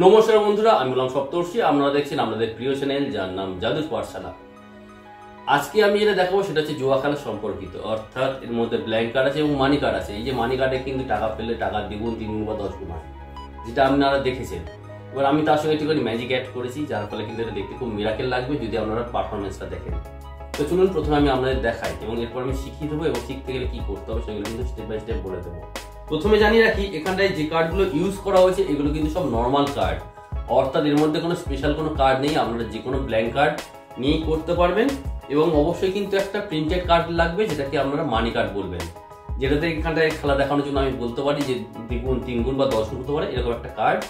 নমস্কার বন্ধুরা, আমি বললাম সপ্তর্ষি। আপনারা দেখছেন আমাদের প্রিয় চ্যানেল, যার নাম জাদুর পাঠশালা। আজকে আমি যেটা দেখাবো সেটা হচ্ছে জুয়া খেলা সম্পর্কিত, অর্থাৎ এর মধ্যে ব্ল্যাঙ্ক কার্ড আছে এবং মানি কার্ড আছে। এই যে মানি কার্ডে কিন্তু টাকা পেলে টাকা দ্বিগুণ, তিনগুণ বা 10 গুণ হয়, যেটা আপনারা দেখেছেন। এবার আমি তার সঙ্গে একটুখানি ম্যাজিক অ্যাড করেছি, যার ফলে কিন্তু এটা দেখতে খুব মিরাকেল লাগবে যদি আপনারা পারফরমেন্সটা দেখেন। তো চলুন প্রথমে আমি আপনাদের দেখাই এবং এরপর আমি শিখিয়ে দেবো এবং শিখতে গেলে কি করতে হবে সেগুলো কিন্তু স্টেপ বাই স্টেপ বলে দেবো। প্রথমে জানিয়ে রাখি, এখানটায় যে কার্ডগুলো ইউজ করা হয়েছে এগুলো কিন্তু সব নর্মাল কার্ড, অর্থাৎ এর মধ্যে কোনো স্পেশাল কোনো কার্ড নেই। আপনারা যে কোনো ব্ল্যাঙ্ক কার্ড নিয়েই করতে পারবেন এবং অবশ্যই কিন্তু একটা প্রিন্টেড কার্ড লাগবে, যেটাকে আপনারা মানি কার্ড বলবেন, যেটাতে এখানটায় খেলা দেখানোর জন্য আমি বলতে পারি যে দ্বিগুণ, তিনগুণ বা 10 গুণ হতে পারে, এরকম একটা কার্ড,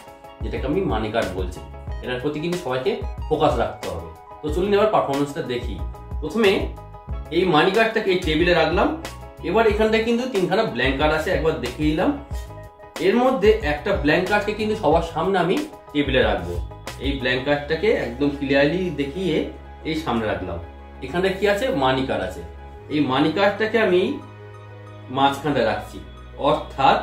যেটাকে আমি মানি কার্ড বলছি। এটার প্রতি কিন্তু সবাইকে ফোকাস রাখতে হবে। তো চলুন এবার পারফরমেন্সটা দেখি। প্রথমে এই মানি কার্ডটাকে এই টেবিলে রাখলাম। এবার এখানটায় কিন্তু তিনখানা ব্ল্যাঙ্ক কার্ড আছে, একবার দেখিয়ে দিলাম। এর মধ্যে একটা ব্ল্যাঙ্ক কার্ডকে কিন্তু সবার সামনে আমি টেবিলে রাখবো। এই ব্ল্যাঙ্ক কার্ডটাকে একদম ক্লিয়ারলি দেখিয়ে এই সামনে রাখলাম। এখানে কি আছে? মানি কার্ড আছে। এই মানি কার্ডটাকে আমি মাঝখানে রাখছি, অর্থাৎ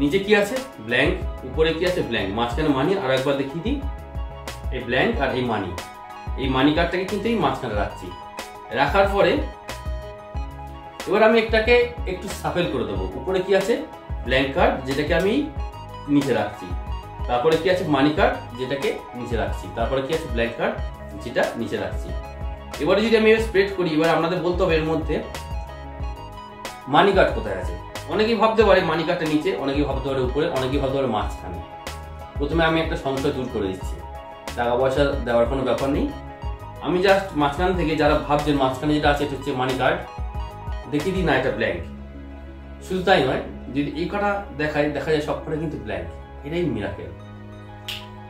নিচে কি আছে? ব্ল্যাঙ্ক, উপরে কি আছে? ব্ল্যাঙ্ক, মাঝখানে মানি। আর একবার দেখিয়ে দিই, এই ব্ল্যাঙ্ক আর এই মানি। এই মানি কার্ডটাকে কিন্তু এই মাঝখানে রাখছি। রাখার পরে এবার আমি এটাকে একটু সাফেল করে দেবো। উপরে কি আছে? ব্ল্যাঙ্ক কার্ড, যেটাকে আমি নিচে রাখছি। তারপরে কি আছে? মানি কার্ড, যেটাকে নিচে রাখছি। তারপরে কি আছে? ব্ল্যাঙ্ক কার্ড, যেটা নিচে রাখছি। এবারে যদি আমি স্প্রেড করি, এবার আপনাদের বলতে হবে এর মধ্যে মানি কার্ড কোথায় আছে। অনেকেই ভাবতে পারে মানি কার্ডটা নিচে, অনেকেই ভাবতে পারে উপরে, অনেকেই ভাবতে পারে মাঝখানে। প্রথমে আমি একটা সংশয় দূর করে দিচ্ছি, টাকা পয়সা দেওয়ার কোনো ব্যাপার নেই। আমি জাস্ট মাঝখান থেকে যারা ভাবছেন মাঝখানে যেটা আছে এটা হচ্ছে মানি কার্ড, দেখিয়ে দিই না এটা ব্ল্যাঙ্ক। শুধু তাই নয়, যদি এই কটা দেখায়, দেখা যায় সব কটা কিন্তু ব্ল্যাঙ্ক। এটাই মিরাকেল।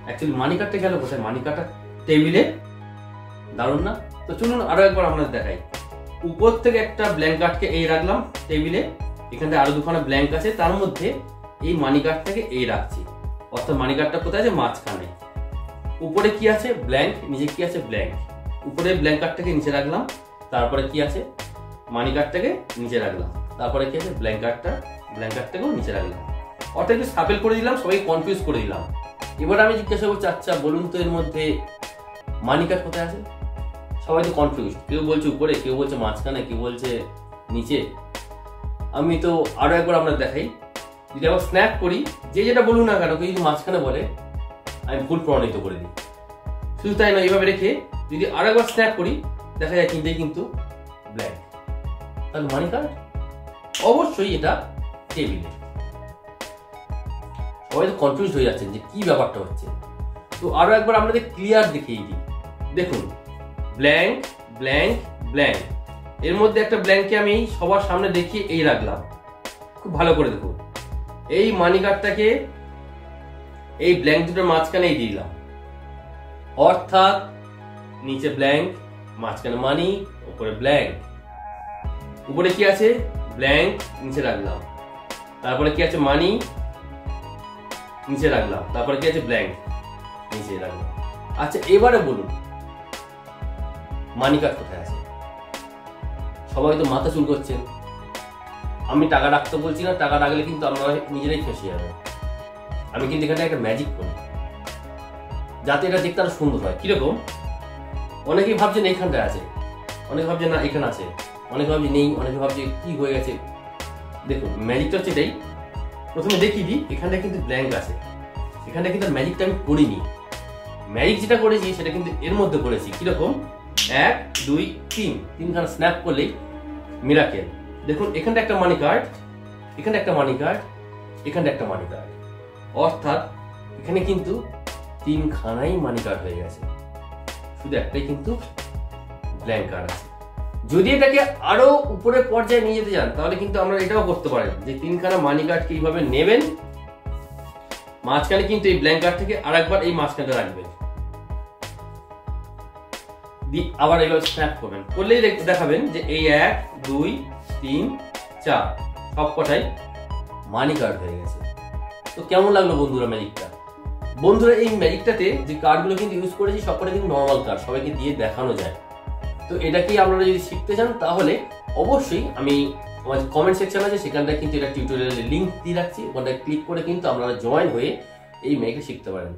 অ্যাকচুয়ালি মানি কার্ডটা গেল কোথায়? মানি কার্ডটা টেবিলে। দারুণ না? তো চলুন আরো একবার আপনাদের দেখাই। উপর থেকে একটা ব্ল্যাঙ্ক কার্ডকে এই রাখলাম টেবিলে, এখানে আরো দুখানা ব্ল্যাঙ্ক আছে, তার মধ্যে এই মানি কার্ডটাকে এই রাখছি, অর্থাৎ মানি কার্ডটা কোথায় আছে? মাঝখানে। উপরে কি আছে? ব্ল্যাঙ্ক, নিচে কি আছে? ব্ল্যাঙ্ক। উপরে ব্ল্যাঙ্ক কার্ডটাকে নিচে রাখলাম, তারপরে কি আছে? মানি কার্ডটাকে নিচে রাখলাম, তারপরে কি আছে? ব্ল্যাঙ্ক কার্ডটাকেও নিচে রাখলাম। অর্থাৎ একটু সাপেল করে দিলাম, সবাই কনফিউজ করে দিলাম। এবার আমি জিজ্ঞাসা করছি, আচ্ছা বলুন তো এর মধ্যে মানি কার্ড কোথায় আছে? সবাই তো কনফিউজ, কেউ বলছে উপরে, কেউ বলছে মাঝখানে, কেউ বলছে নিচে। আমি তো আরো একবার আপনার দেখাই। যদি আবার স্ন্যাপ করি, যে যেটা বলুন না কেন, কেউ যদি মাঝখানে বলে, আমি ভুল প্রমাণিত করে দিই। শুধু তাই নয়, এইভাবে রেখে যদি আরো একবার স্ন্যাপ করি, দেখা যায় তিনটেই কিন্তু ব্ল্যাঙ্ক। তাহলে মানি কার্ড অবশ্যই এটা টেবিলে। সবাই তো কনফিউজ হয়ে যাচ্ছেন যে কি ব্যাপারটা হচ্ছে। তো আরো একবার আপনাদের ক্লিয়ার দেখিয়ে দিই। দেখুন, ব্ল্যাঙ্ক, ব্ল্যাঙ্ক, ব্ল্যাঙ্ক। এর মধ্যে একটা ব্ল্যাঙ্ককে আমি সবার সামনে দেখিয়ে এই রাখলাম। খুব ভালো করে দেখুন, এই মানি কার্ডটাকে এই ব্ল্যাঙ্ক দুটোর মাঝখানেই দিলাম, অর্থাৎ নিচে ব্ল্যাঙ্ক, মাঝখানে মানি, উপরে ব্ল্যাঙ্ক। উপরে কি আছে? ব্ল্যাঙ্ক, নিচে রাখলাম। তারপরে কি আছে? মানি, নিচে রাখলাম। তারপরে কি আছে? ব্ল্যাঙ্ক, নিচে রাখলাম। আচ্ছা এবারে বলুন মানি কার্ড কোথায় আছে? সবাই তো মাথা চুল করছেন। আমি টাকা রাখতে বলছি না, টাকা রাখলে কিন্তু আপনারা নিজেরাই ফেঁসে যাবেন। আমি কিন্তু এখানে একটা ম্যাজিক করি যাতে এটা দেখতে আরো সুন্দর হয়। কিরকম? অনেকেই ভাবছেন এইখানটায় আছে, অনেকে ভাবছেন না এখানে আছে, অনেকে ভাবছে নেই, অনেকে ভাবছে কি হয়ে গেছে। দেখুন ম্যাজিকটা হচ্ছে এটাই। প্রথমে দেখিয়ে দিই, এখানটা কিন্তু ব্ল্যাঙ্ক আছে, এখানটা কিন্তু ম্যাজিকটা আমি করিনি। ম্যাজিক যেটা করেছি সেটা কিন্তু এর মধ্যে করেছি। কিরকম? 1 2 3, তিনখানা স্ন্যাপ করলেই মিরাকেল। দেখুন এখানটা একটা মানি কার্ড, এখানে একটা মানি কার্ড, এখানটা একটা মানি কার্ড, অর্থাৎ এখানে কিন্তু তিনখানাই মানি কার্ড হয়ে গেছে, শুধু একটাই কিন্তু ব্ল্যাঙ্ক কার্ড আছে। যদি এটাকে আরো উপরের পর্যায়ে নিয়ে যেতে চান, তাহলে কিন্তু আমরা এটাও করতে পারেন যে তিনখানা মানি কার্ডকে এইভাবে নেবেন, মাঝখানে কিন্তু এই ব্ল্যাঙ্ক কার্ড থেকে আর একবার এই মাঝখানটা রাখবেন, আবার এইভাবে স্ন্যাপ করবেন। করলেই দেখাবেন যে এই 1 2 3 4 সব কটাই মানি কার্ড হয়ে গেছে। তো কেমন লাগলো বন্ধুরা ম্যাজিকটা? বন্ধুরা এই ম্যাজিকটাতে যে কার্ডগুলো কিন্তু ইউজ করেছি সবকটা কিন্তু নর্মাল কার্ড, সবাইকে দিয়ে দেখানো যায়। তো এটাকেই আপনারা যদি শিখতে চান তাহলে অবশ্যই আমি আমার কমেন্ট সেকশন আছে, সেখানটায় কিন্তু এটা টিউটোরিয়ালের লিঙ্ক দিয়ে রাখছি। ওখানটায় ক্লিক করে কিন্তু আপনারা জয়েন হয়ে এই মেয়েকে শিখতে পারেন।